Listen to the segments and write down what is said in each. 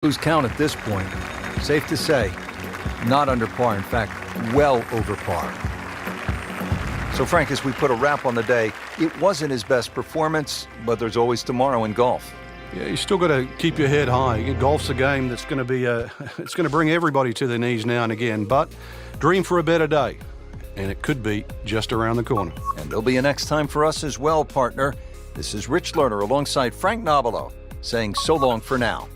Lose count at this point. Safe to say, not under par. In fact, well over par. So, Frank, as we put a wrap on the day, it wasn't his best performance, but there's always tomorrow in golf. Yeah, you still got to keep your head high. Golf's a game that's going to be it's going to bring everybody to their knees now and again. But dream for a better day, and it could be just around the corner. And there'll be a next time for us as well, partner. This is Rich Lerner alongside Frank Nobilo saying so long for now.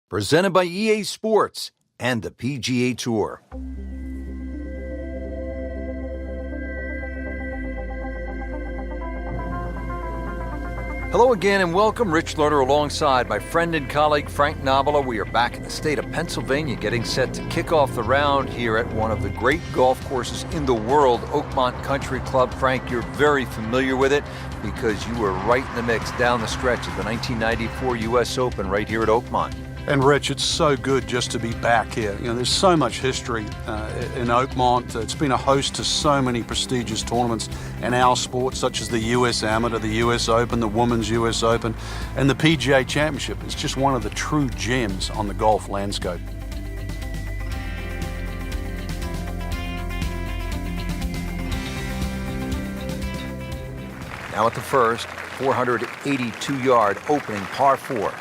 Presented by EA Sports and the PGA Tour. Hello again and welcome. Rich Lerner alongside my friend and colleague Frank Nobilo. We are back in the state of Pennsylvania getting set to kick off the round here at one of the great golf courses in the world, Oakmont Country Club. Frank, you're very familiar with it because you were right in the mix down the stretch of the 1994 U.S. Open right here at Oakmont. And Rich, it's so good just to be back here. You know, there's so much history in Oakmont. It's been a host to so many prestigious tournaments in our sport, such as the U.S. Amateur, the U.S. Open, the Women's U.S. Open, and the PGA Championship. It's just one of the true gems on the golf landscape. Now at the first, 482-yard opening par 4.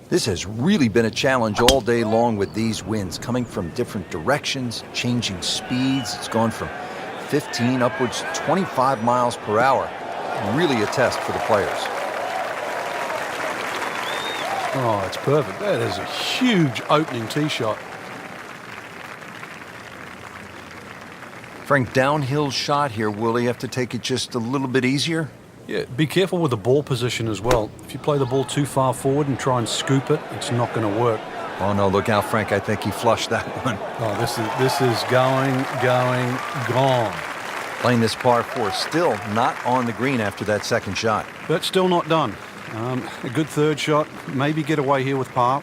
This has really been a challenge all day long with these winds coming from different directions, changing speeds. It's gone from 15 upwards to 25 miles per hour. Really a test for the players. Oh, it's perfect. That is a huge opening tee shot. Frank, downhill shot here. Will he have to take it just a little bit easier? Yeah, be careful with the ball position as well. If you play the ball too far forward and try and scoop it, it's not going to work. Oh, no, look out, Frank. I think he flushed that one. Oh, this is going, gone. Playing this par 4, still not on the green after that second shot. But still not done. A good third shot, maybe get away here with par.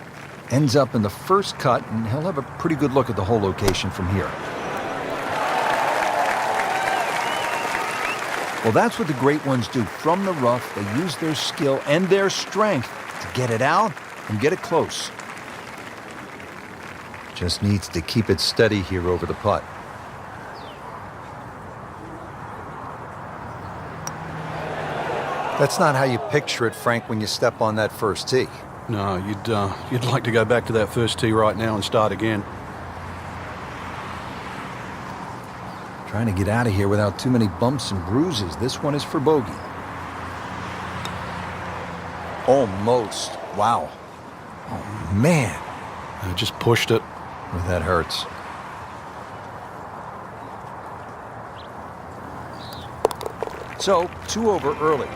Ends up in the first cut, and he'll have a pretty good look at the whole location from here. Well, that's what the great ones do. From the rough, they use their skill and their strength to get it out and get it close. Just needs to keep it steady here over the putt. That's not how you picture it, Frank, when you step on that first tee. No, you'd like to go back to that first tee right now and start again. Trying to get out of here without too many bumps and bruises. This one is for bogey. Almost. Wow. Oh, man. I just pushed it. Oh, that hurts. So, 2 over early.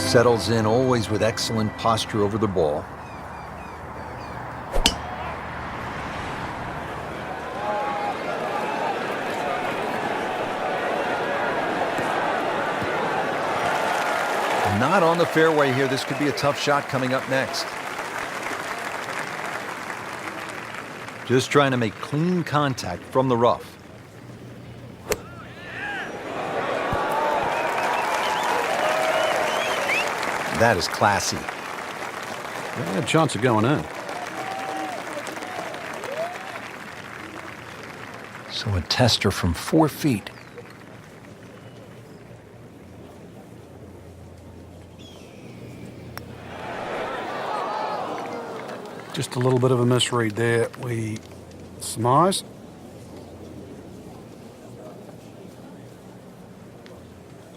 Settles in always with excellent posture over the ball. Not on the fairway here. This could be a tough shot coming up next. Just trying to make clean contact from the rough. That is classy. They had a chance of going in. So a tester from 4 feet. Just a little bit of a misread there. We surmise.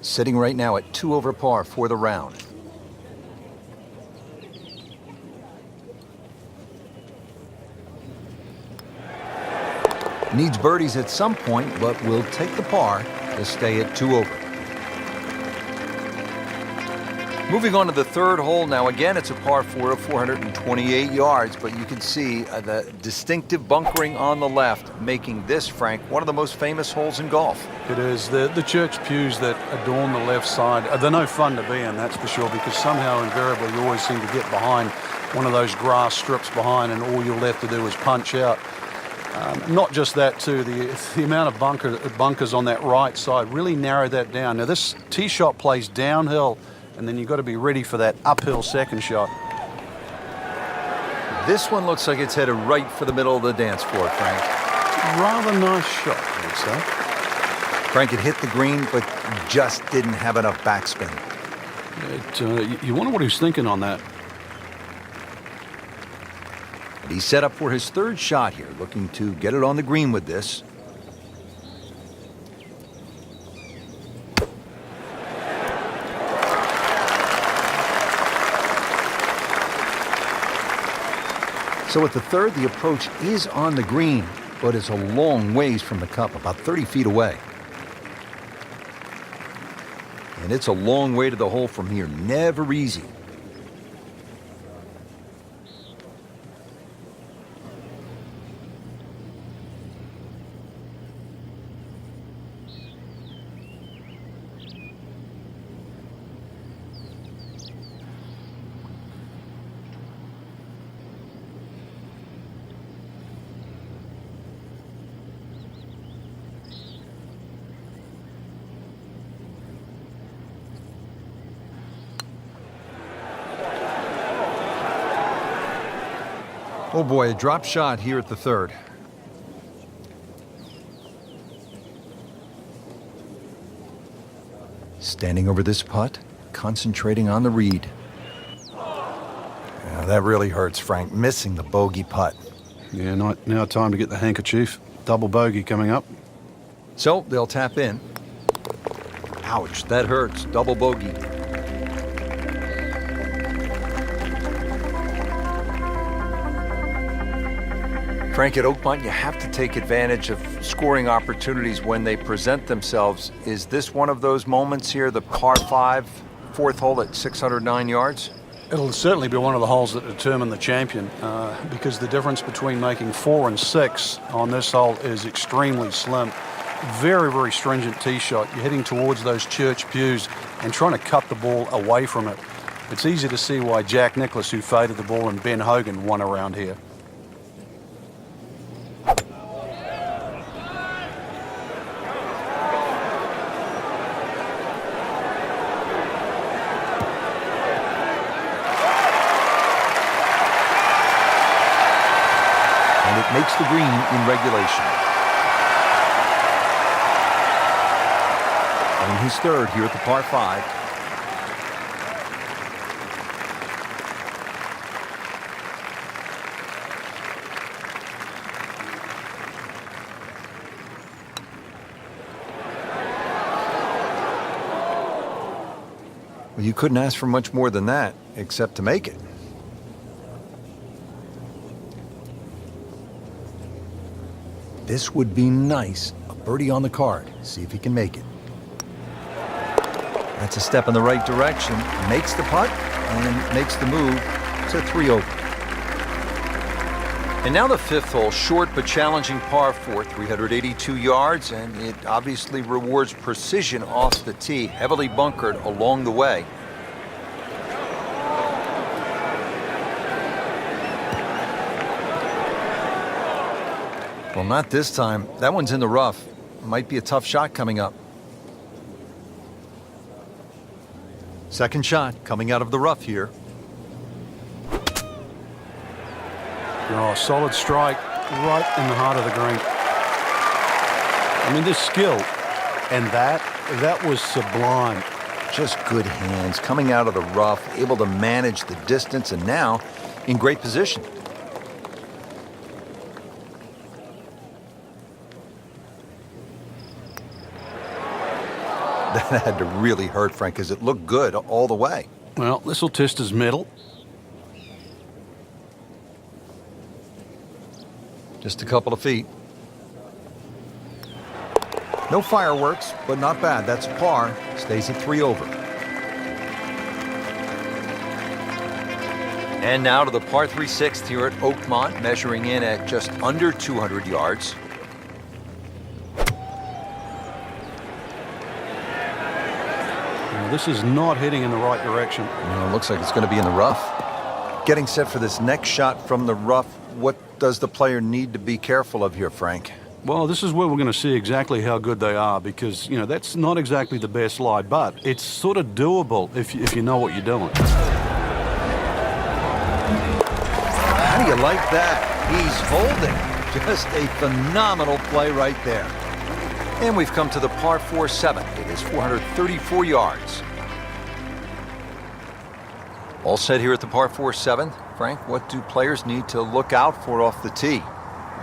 Sitting right now at 2 over par for the round. Needs birdies at some point, but will take the par to stay at 2 over. Moving on to the third hole now. Again, it's a par 4 of 428 yards, but you can see the distinctive bunkering on the left, making this, Frank, one of the most famous holes in golf. It is. The church pews that adorn the left side, they're no fun to be in, that's for sure, because somehow invariably you always seem to get behind one of those grass strips behind, and all you'll have to do is punch out. Not just that, too, the amount of bunkers on that right side really narrowed that down. Now, this tee shot plays downhill, and then you've got to be ready for that uphill second shot. This one looks like it's headed right for the middle of the dance floor, Frank. Rather nice shot, I would say. Frank, it hit the green, but just didn't have enough backspin. You wonder what he's thinking on that. And he's set up for his third shot here, looking to get it on the green with this. So at the third, the approach is on the green, but it's a long ways from the cup, about 30 feet away. And it's a long way to the hole from here. Never easy. Oh boy, a drop shot here at the third. Standing over this putt, concentrating on the read. Yeah, that really hurts, Frank, missing the bogey putt. Yeah, now time to get the handkerchief. Double bogey coming up. So they'll tap in. Ouch, that hurts. Double bogey. Frank, at Oakmont, you have to take advantage of scoring opportunities when they present themselves. Is this one of those moments here, the par 5, fourth hole at 609 yards? It'll certainly be one of the holes that determine the champion because the difference between making 4 and 6 on this hole is extremely slim. Very, very stringent tee shot. You're heading towards those church pews and trying to cut the ball away from it. It's easy to see why Jack Nicklaus, who faded the ball, and Ben Hogan won around here. Makes the green in regulation. And his third here at the par 5. Well, you couldn't ask for much more than that, except to make it. This would be nice. A birdie on the card. See if he can make it. That's a step in the right direction. Makes the putt and makes the move to 3 over. And now the 5th hole, short but challenging par 4, 382 yards, and it obviously rewards precision off the tee, heavily bunkered along the way. Well, not this time. That one's in the rough. Might be a tough shot coming up. Second shot coming out of the rough here. Oh, solid strike right in the heart of the green. I mean, this skill and that was sublime. Just good hands coming out of the rough, able to manage the distance, and now in great position. That had to really hurt, Frank, because it looked good all the way. Well, this will test his mettle. Just a couple of feet. No fireworks, but not bad. That's par. Stays at 3 over. And now to the par 3 6th here at Oakmont, measuring in at just under 200 yards. Now, this is not heading in the right direction. It looks like it's going to be in the rough. Getting set for this next shot from the rough. What does the player need to be careful of here, Frank? Well, this is where we're going to see exactly how good they are, because, that's not exactly the best lie, but it's sort of doable if you know what you're doing. How do you like that? He's holding. Just a phenomenal play right there. And we've come to the par 4 7th. It is 434 yards. All set here at the par 4 7th. Frank, what do players need to look out for off the tee?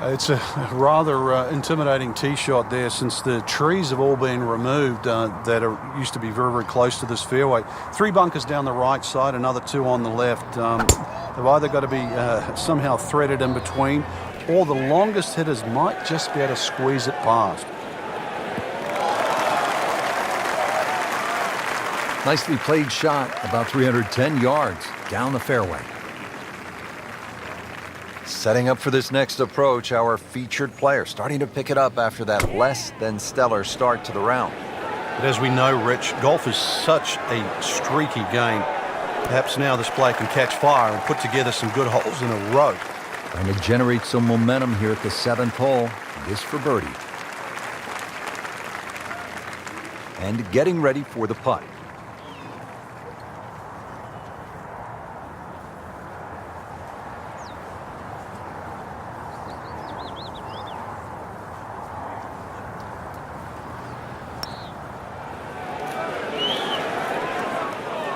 It's a rather intimidating tee shot there, since the trees have all been removed that used to be very, very close to this fairway. 3 bunkers down the right side, another 2 on the left. They've either got to be somehow threaded in between, or the longest hitters might just be able to squeeze it past. Nicely played shot, about 310 yards down the fairway. Setting up for this next approach, our featured player starting to pick it up after that less than stellar start to the round. But as we know, Rich, golf is such a streaky game. Perhaps now this player can catch fire and put together some good holes in a row. Trying to generate some momentum here at the 7th hole. This for birdie. And getting ready for the putt.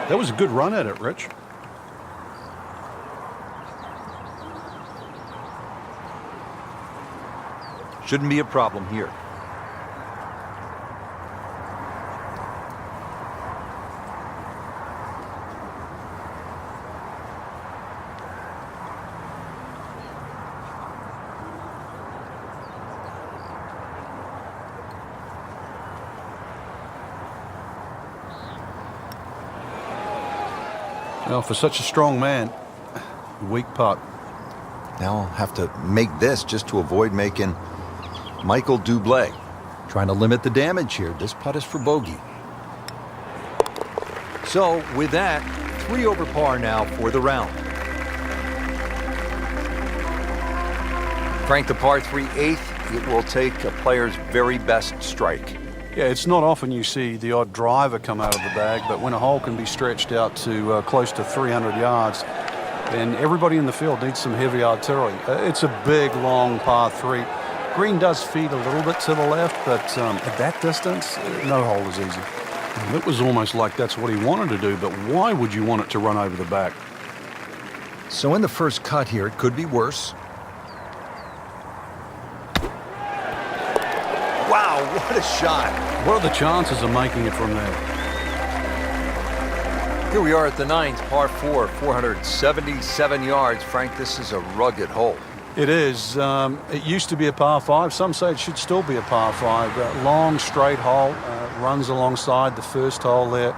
That was a good run at it, Rich. Shouldn't be a problem here. Well, for such a strong man, weak putt. Now I'll have to make this just to avoid making Michael Dublé. Trying to limit the damage here. This putt is for bogey. So with that, 3 over par now for the round. Frank, the par 3 8th, it will take a player's very best strike. Yeah, it's not often you see the odd driver come out of the bag, but when a hole can be stretched out to close to 300 yards, then everybody in the field needs some heavy artillery. It's a big, long par 3. Green does feed a little bit to the left, but at that distance, no hole is easy. And it was almost like that's what he wanted to do, but why would you want it to run over the back? So in the first cut here, it could be worse. Wow, what a shot. What are the chances of making it from there? Here we are at the 9th, par 4, 477 yards. Frank, this is a rugged hole. It is. It used to be a par 5. Some say it should still be a par 5. Long, straight hole, runs alongside the first hole there.